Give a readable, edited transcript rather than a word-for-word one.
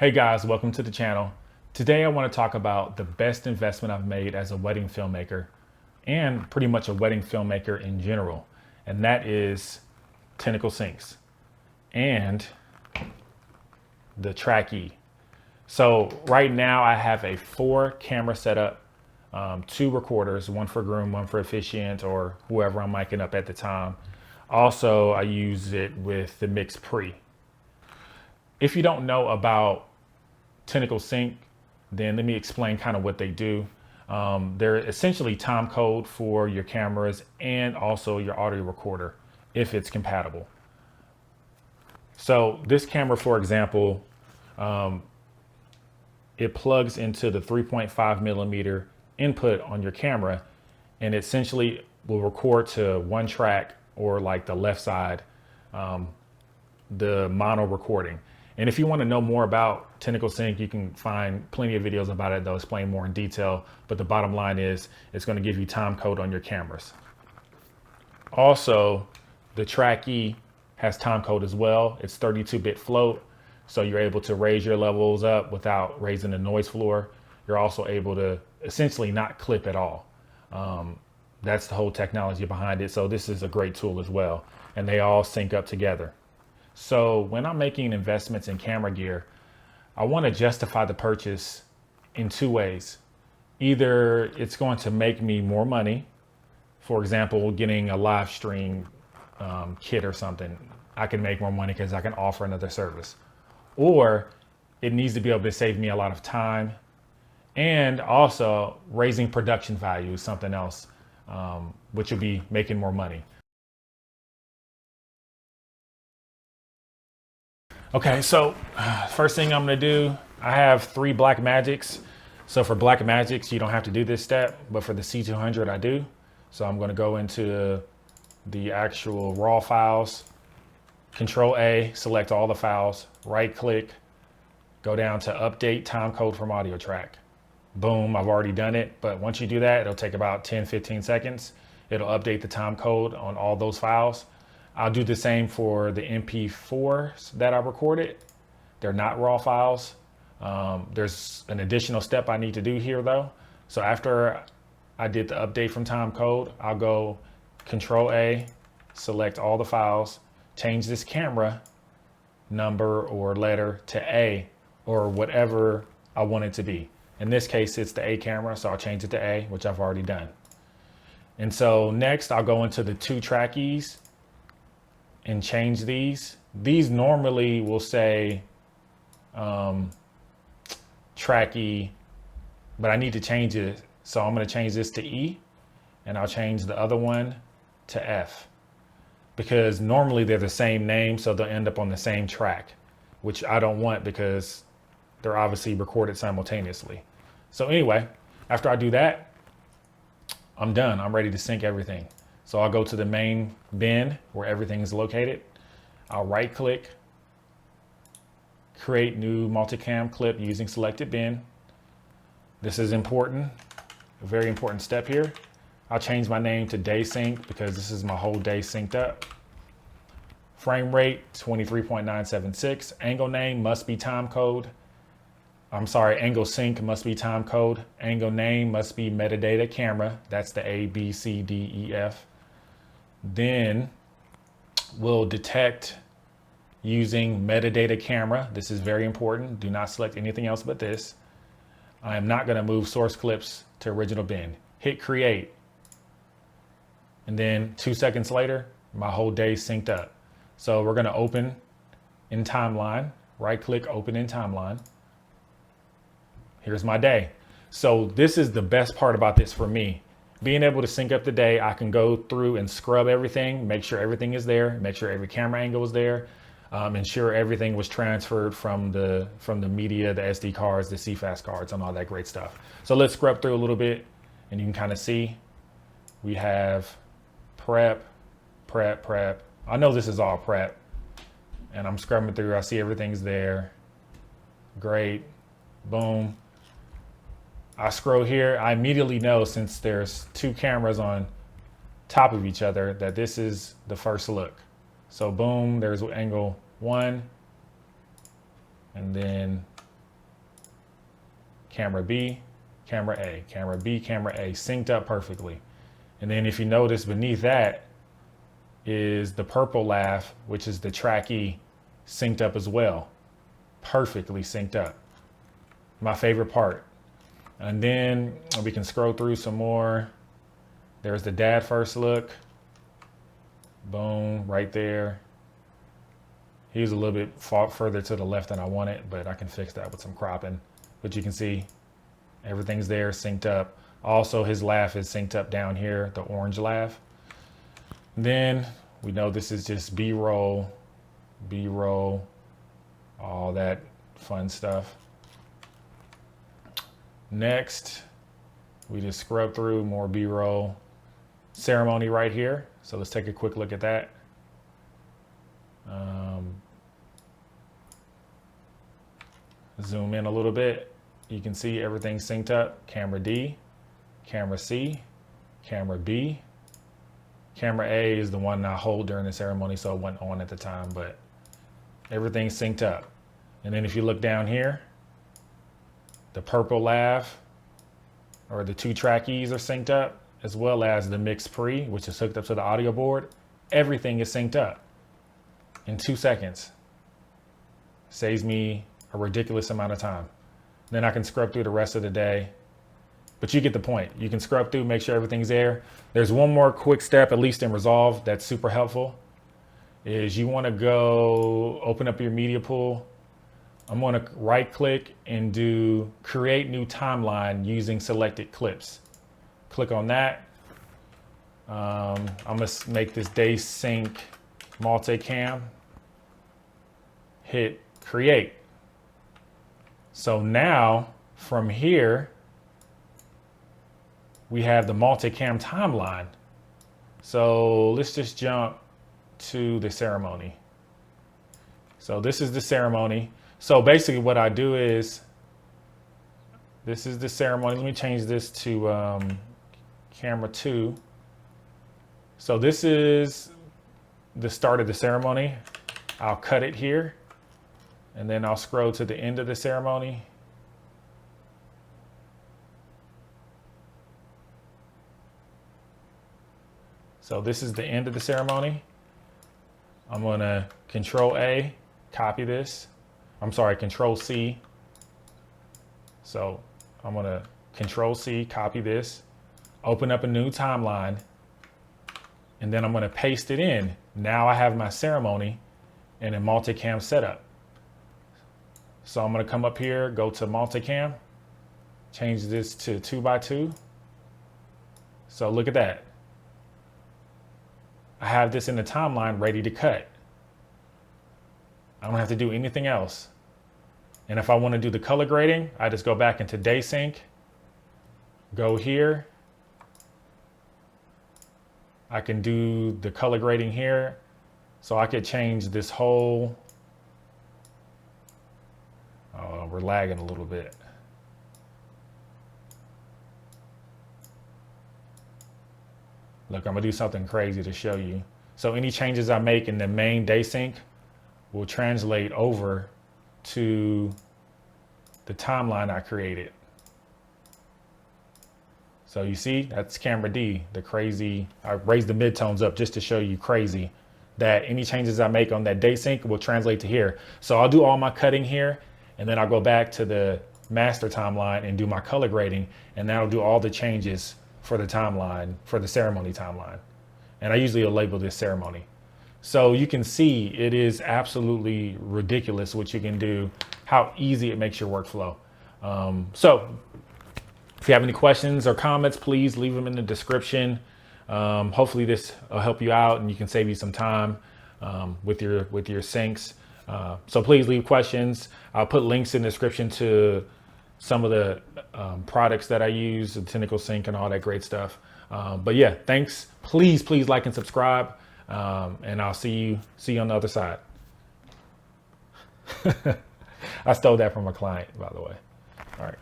Hey guys, welcome to the channel. Today I want to talk about the best investment I've made as a wedding filmmaker and pretty much a wedding filmmaker in general. And that is Tentacle sinks and the Track E. So right now I have a 4-camera setup, 2 recorders, one for groom, one for officiant or whoever I'm miking up at the time. Also, I use it with the Mix Pre. If you don't know about Tentacle Sync, then let me explain kind of what they do. They're essentially time code for your cameras and also your audio recorder if it's compatible. So this camera, for example, it plugs into the 3.5 millimeter input on your camera and essentially will record to one track or like the left side, the mono recording. And if you want to know more about Tentacle Sync, you can find plenty of videos about it. They'll explain more in detail. But the bottom line is it's going to give you time code on your cameras. Also, the Track E has time code as well. It's 32-bit float. So you're able to raise your levels up without raising the noise floor. You're also able to essentially not clip at all. That's the whole technology behind it. So this is a great tool as well. And they all sync up together. So when I'm making investments in camera gear, I want to justify the purchase in 2 ways. Either it's going to make me more money, for example, getting a live stream kit or something, I can make more money because I can offer another service. Or it needs to be able to save me a lot of time, and also raising production value is something else, which will be making more money. Okay, so first thing I'm gonna do, I have 3 Black Magics. So for Black Magics, you don't have to do this step, but for the C200, I do. So I'm gonna go into the actual raw files, Control A, select all the files, right click, go down to update time code from audio track. Boom, I've already done it, but once you do that, it'll take about 10-15 seconds. It'll update the time code on all those files. I'll do the same for the MP4s that I recorded. They're not raw files. There's an additional step I need to do here though. So after I did the update from time code, I'll go Control A, select all the files, change this camera number or letter to A or whatever I want it to be. In this case, it's the A camera, so I'll change it to A, which I've already done. And so next I'll go into the 2 Track E's and change these. These normally will say Track E, but I need to change it. So I'm gonna change this to E and I'll change the other one to F because normally they're the same name, so they'll end up on the same track, which I don't want because they're obviously recorded simultaneously. So anyway, after I do that, I'm done. I'm ready to sync everything. So I'll go to the main bin where everything is located. I'll right click, create new multicam clip using selected bin. This is important, a very important step here. I'll change my name to day sync because this is my whole day synced up. Frame rate 23.976. Angle name must be time code. Angle sync must be time code. Angle name must be metadata camera. That's the A, B, C, D, E, F. Then we'll detect using metadata camera. This is very important. Do not select anything else but this. I am not going to move source clips to original bin. Hit create. And then 2 seconds later, my whole day synced up. So we're going to open in timeline, right click, open in timeline. Here's my day. So this is the best part about this for me. Being able to sync up the day, I can go through and scrub everything, make sure everything is there, make sure every camera angle is there, ensure everything was transferred from the media, the SD cards, the CFast cards, and all that great stuff. So let's scrub through a little bit, and you can kind of see we have prep. I know this is all prep, and I'm scrubbing through. I see everything's there. Great. Boom. I scroll here. I immediately know, since there's 2 cameras on top of each other, that this is the first look. So boom, there's angle 1, and then camera B, camera A, camera B, camera A, synced up perfectly. And then if you notice beneath that is the purple laugh, which is the track E, synced up as well. Perfectly synced up. My favorite part. And then we can scroll through some more. There's the dad first look. Boom, right there. He was a little bit further to the left than I wanted, but I can fix that with some cropping. But you can see everything's there, synced up. Also, his laugh is synced up down here, the orange laugh. Then we know this is just B-roll, all that fun stuff. Next, we just scrub through more B-roll. Ceremony right here. So let's take a quick look at that. Zoom in a little bit. You can see everything synced up. Camera D, camera C, camera B. Camera A is the one I hold during the ceremony, so it wasn't on at the time, but everything's synced up. And then if you look down here, the purple laugh or the 2 track E's are synced up, as well as the mix pre, which is hooked up to the audio board. Everything is synced up in 2 seconds. Saves me a ridiculous amount of time. Then I can scrub through the rest of the day. But you get the point. You can scrub through, make sure everything's there. There's one more quick step, at least in Resolve, that's super helpful, is you want to go open up your media pool. I'm going to right click and do create new timeline using selected clips. Click on that. I'm going to make this day sync multicam. Hit create. So now from here, we have the multicam timeline. So let's just jump to the ceremony. So this is the ceremony. So basically what I do is, this is the ceremony. Let me change this to camera 2. So this is the start of the ceremony. I'll cut it here, and then I'll scroll to the end of the ceremony. So this is the end of the ceremony. I'm gonna Control A, copy this. I'm sorry, Control C. So I'm gonna Control C, copy this, open up a new timeline, and then I'm gonna paste it in. Now I have my ceremony in a multicam setup. So I'm gonna come up here, go to multicam, change this to 2x2. So look at that. I have this in the timeline ready to cut. I don't have to do anything else. And if I want to do the color grading, I just go back into day sync, go here. I can do the color grading here. So I could change this whole, oh, we're lagging a little bit. Look, I'm gonna do something crazy to show you. So any changes I make in the main day sync will translate over to the timeline I created. So you see, that's camera D, the crazy, I raised the midtones up just to show you crazy, that any changes I make on that day sync will translate to here. So I'll do all my cutting here, and then I'll go back to the master timeline and do my color grading, and that'll do all the changes for the timeline, for the ceremony timeline. And I usually will label this ceremony. So you can see it is absolutely ridiculous what you can do, how easy it makes your workflow. So if you have any questions or comments, please leave them in the description. Hopefully this will help you out and you can save you some time with your syncs. So please leave questions. I'll put links in the description to some of the products that I use, the Tentacle sync and all that great stuff. But yeah, thanks. Please like and subscribe. And I'll see you on the other side. I stole that from a client, by the way. All right.